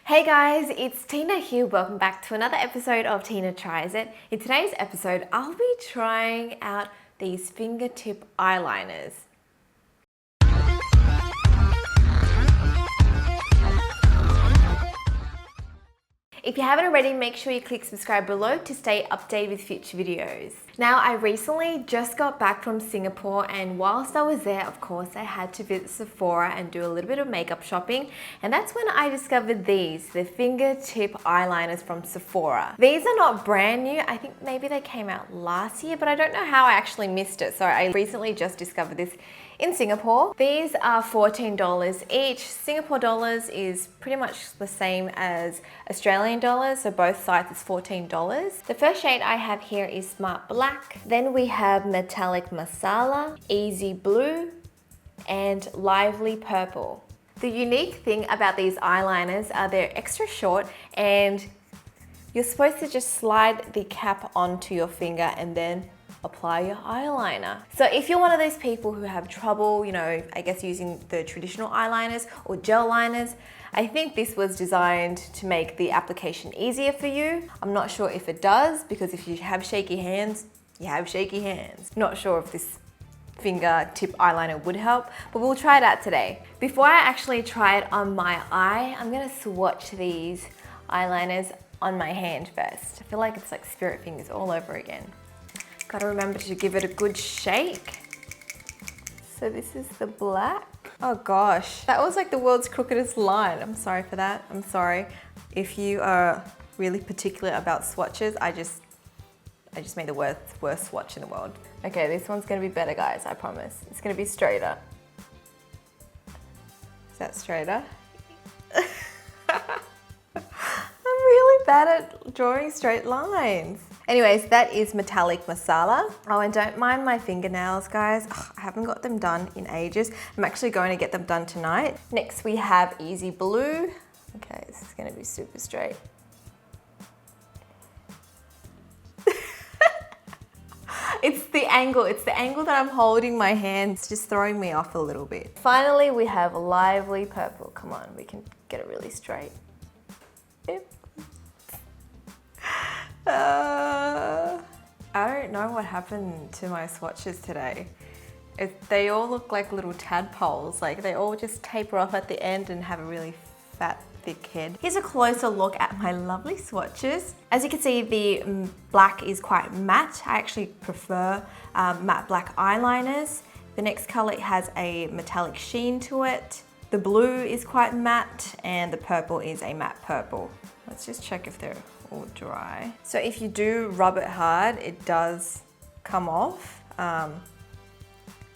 Hey guys, it's Tina here. Welcome back to another episode of Tina Tries It. In today's episode, I'll be trying out these fingertip eyeliners. If you haven't already, make sure you click subscribe below to stay updated with future videos. Now, I recently just got back from Singapore, and whilst I was there, of course, I had to visit Sephora and do a little bit of makeup shopping, and that's when I discovered these, the fingertip eyeliners from Sephora. These are not brand new. I think maybe they came out last year, but I don't know how I actually missed it. So I recently just discovered this in Singapore. These are $14 each. Singapore dollars is pretty much the same as Australian dollars, so both sides is $14. The first shade I have here is Smart Black. Then we have Metallic Masala, Easy Blue, and Lively Purple. The unique thing about these eyeliners are they're extra short, and you're supposed to just slide the cap onto your finger and then apply your eyeliner. So if you're one of those people who have trouble, I guess using the traditional eyeliners or gel liners, I think this was designed to make the application easier for you. I'm not sure if it does, because if you have shaky hands, you have shaky hands. Not sure if this fingertip eyeliner would help, but we'll try it out today. Before I actually try it on my eye, I'm gonna swatch these eyeliners on my hand first. I feel like it's like spirit fingers all over again. Gotta remember to give it a good shake. So this is the black. Oh gosh, that was like the world's crookedest line. I'm sorry for that. I'm sorry. If you are really particular about swatches, I just made the worst swatch in the world. Okay, this one's gonna be better, guys, I promise. It's gonna be straighter. Is that straighter? I'm really bad at drawing straight lines. Anyways, that is Metallic Masala. Oh, and don't mind my fingernails, guys. Ugh, I haven't got them done in ages. I'm actually going to get them done tonight. Next, we have Easy Blue. Okay, this is gonna be super straight. It's the angle that I'm holding my hand. It's just throwing me off a little bit. Finally, we have Lively Purple. Come on, we can get it really straight. Yep. I don't know what happened to my swatches today. They all look like little tadpoles. Like they all just taper off at the end and have a really fat, thick head. Here's a closer look at my lovely swatches. As you can see, the black is quite matte. I actually prefer matte black eyeliners. The next color has a metallic sheen to it. The blue is quite matte, and the purple is a matte purple. Let's just check if they're all dry. So if you do rub it hard, it does come off.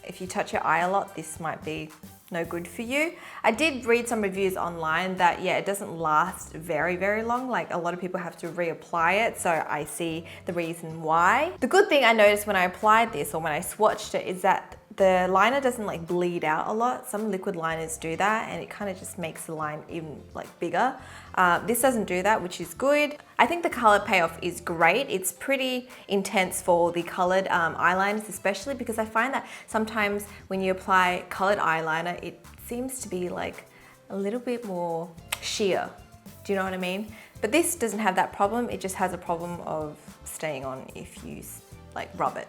If you touch your eye a lot, this might be no good for you. I did read some reviews online that, yeah, it doesn't last very, very long. Like a lot of people have to reapply it, so I see the reason why. The good thing I noticed when I applied this, or when I swatched it, is that the liner doesn't like bleed out a lot. Some liquid liners do that, and it kind of just makes the line even like bigger. This doesn't do that, which is good. I think the color payoff is great. It's pretty intense for the colored eyeliners, especially because I find that sometimes when you apply colored eyeliner, it seems to be like a little bit more sheer. Do you know what I mean? But this doesn't have that problem. It just has a problem of staying on if you like rub it.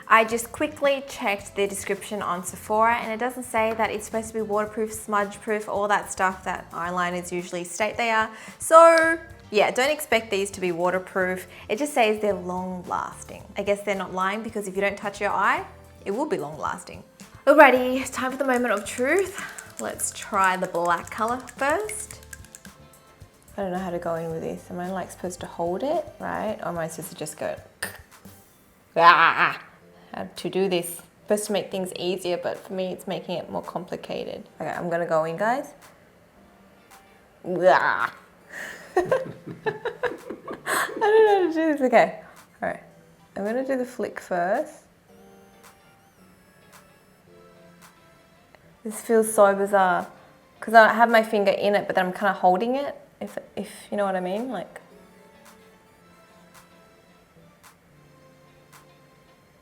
I just quickly checked the description on Sephora, and it doesn't say that it's supposed to be waterproof, smudge proof, all that stuff that eyeliners usually state they are. So yeah, don't expect these to be waterproof. It just says they're long lasting. I guess they're not lying, because if you don't touch your eye, it will be long lasting. Alrighty, it's time for the moment of truth. Let's try the black color first. I don't know how to go in with this. Am I like supposed to hold it, right? Or am I supposed to just go, how to do this? Supposed to make things easier, but for me it's making it more complicated. Okay, I'm gonna go in, guys. I don't know how to do this. Okay, all right. I'm gonna do the flick first. This feels so bizarre because I have my finger in it, but then I'm kind of holding it, if you know what I mean, like.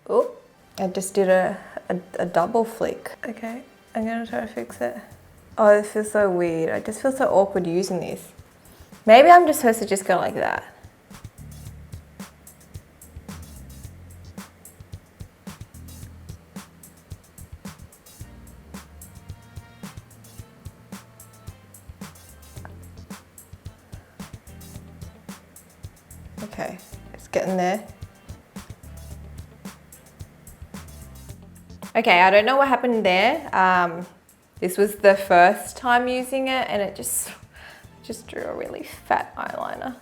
Oh, I just did a double flick. Okay, I'm gonna try to fix it. Oh, this feels so weird. I just feel so awkward using this. Maybe I'm just supposed to just go like that. Okay, it's getting there. Okay, I don't know what happened there. This was the first time using it and it just drew a really fat eyeliner.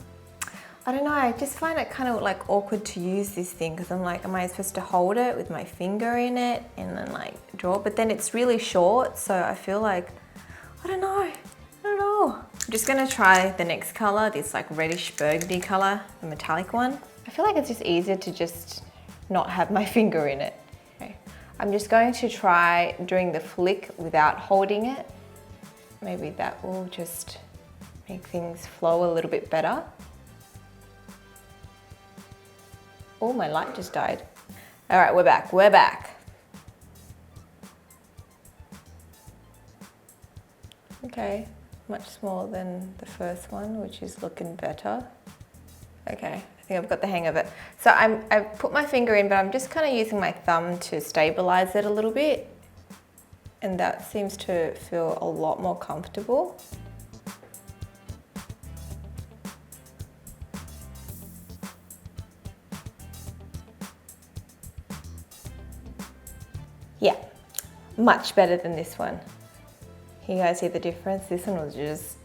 I don't know, I just find it kind of like awkward to use this thing because I'm like, am I supposed to hold it with my finger in it and then like draw? But then it's really short, so I feel like, I don't know. I'm just gonna try the next color, this like reddish burgundy color, the metallic one. I feel like it's just easier to just not have my finger in it. Okay. I'm just going to try doing the flick without holding it. Maybe that will just make things flow a little bit better. Oh, my light just died. All right, we're back. Okay, much smaller than the first one, which is looking better. Okay, I think I've got the hang of it. So I've put my finger in, but I'm just kind of using my thumb to stabilize it a little bit. And that seems to feel a lot more comfortable. Yeah, much better than this one. Can you guys see the difference? This one was just,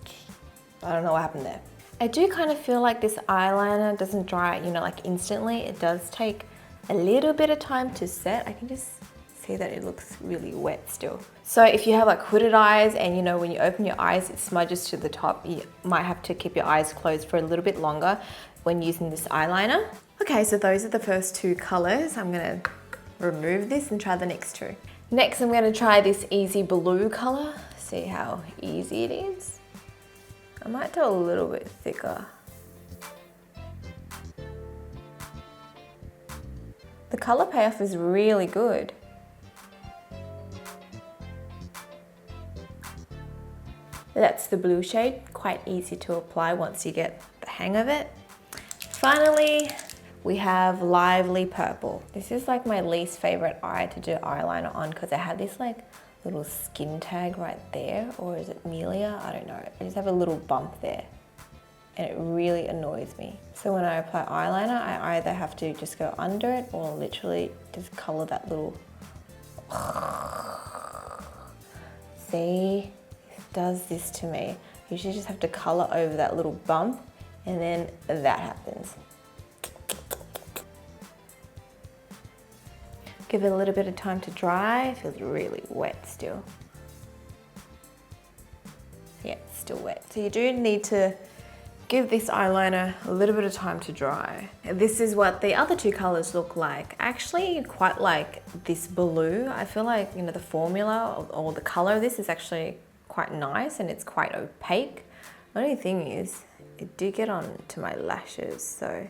I don't know what happened there. I do kind of feel like this eyeliner doesn't dry, you know, like instantly. It does take a little bit of time to set. I can just see that it looks really wet still. So if you have like hooded eyes and you know, when you open your eyes, it smudges to the top, you might have to keep your eyes closed for a little bit longer when using this eyeliner. Okay, so those are the first two colors. I'm gonna remove this and try the next two. Next, I'm gonna try this easy blue color. See how easy it is. I might do a little bit thicker. The color payoff is really good. That's the blue shade, quite easy to apply once you get the hang of it. Finally, we have Lively Purple. This is like my least favorite eye to do eyeliner on because I have this like little skin tag right there, or is it Melia? I don't know. I just have a little bump there and it really annoys me. So when I apply eyeliner, I either have to just go under it or literally just color that little... See, it does this to me. You usually just have to color over that little bump and then that happens. Give it a little bit of time to dry. It feels really wet still. Yeah, it's still wet. So you do need to give this eyeliner a little bit of time to dry. This is what the other two colors look like. Actually, quite like this blue. I feel like, you know, the formula or the color of this is actually quite nice and it's quite opaque. The only thing is, it did get onto my lashes, so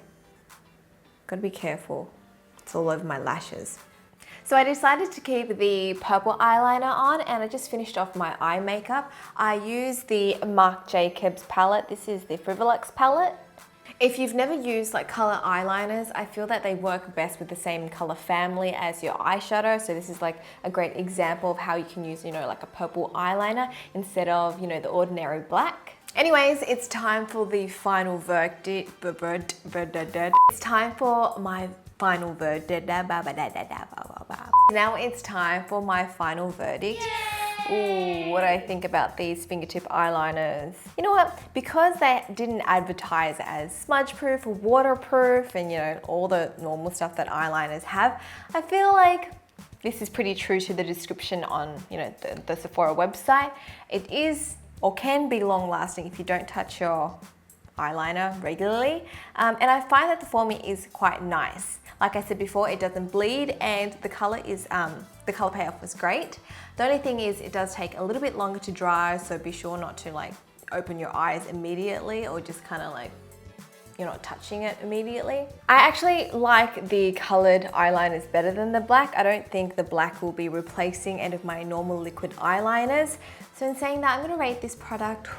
gotta be careful. It's all over my lashes. So I decided to keep the purple eyeliner on and I just finished off my eye makeup. I used the Marc Jacobs palette. This is the Frivolux palette. If you've never used like color eyeliners, I feel that they work best with the same color family as your eyeshadow. So this is like a great example of how you can use, you know, like a purple eyeliner instead of, you know, the ordinary black. Anyways, it's time for the final verdict. It's time for my final verdict. Now it's time for my final verdict. Ooh, what do I think about these fingertip eyeliners? You know what? Because they didn't advertise as smudge proof or waterproof and, you know, all the normal stuff that eyeliners have, I feel like this is pretty true to the description on, you know, the Sephora website. It is or can be long lasting if you don't touch your eyeliner regularly. And I find that the forming is quite nice. Like I said before, it doesn't bleed and the color is, the color payoff was great. The only thing is it does take a little bit longer to dry, so be sure not to like open your eyes immediately or just kind of like you're not touching it immediately. I actually like the colored eyeliners better than the black. I don't think the black will be replacing any of my normal liquid eyeliners. So in saying that, I'm gonna rate this product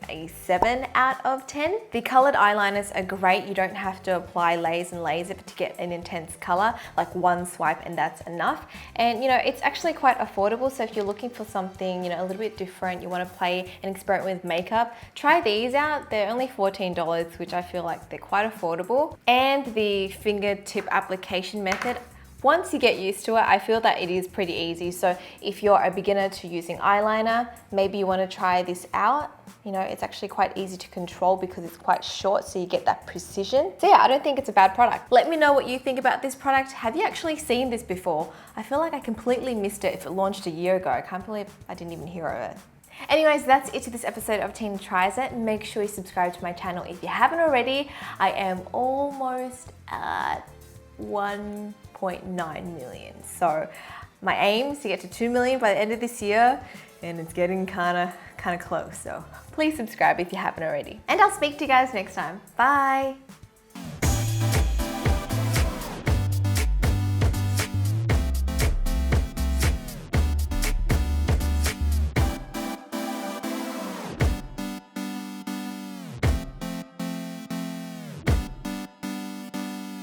a 7 out of 10. The colored eyeliners are great. You don't have to apply layers and layers of it to get an intense color, like one swipe and that's enough. And you know, it's actually quite affordable. So if you're looking for something, you know, a little bit different, you want to play and experiment with makeup, try these out. They're only $14, which I feel like they're quite affordable. And the fingertip application method, once you get used to it, I feel that it is pretty easy. So if you're a beginner to using eyeliner, maybe you want to try this out. You know, it's actually quite easy to control because it's quite short, so you get that precision. So yeah, I don't think it's a bad product. Let me know what you think about this product. Have you actually seen this before? I feel like I completely missed it if it launched a year ago. I can't believe I didn't even hear of it. Anyways, that's it to this episode of Tina Tries It. Make sure you subscribe to my channel if you haven't already. I am almost at 1.9 million. So my aim is to get to 2 million by the end of this year, and it's getting kind of close. So please subscribe if you haven't already. And I'll speak to you guys next time. Bye.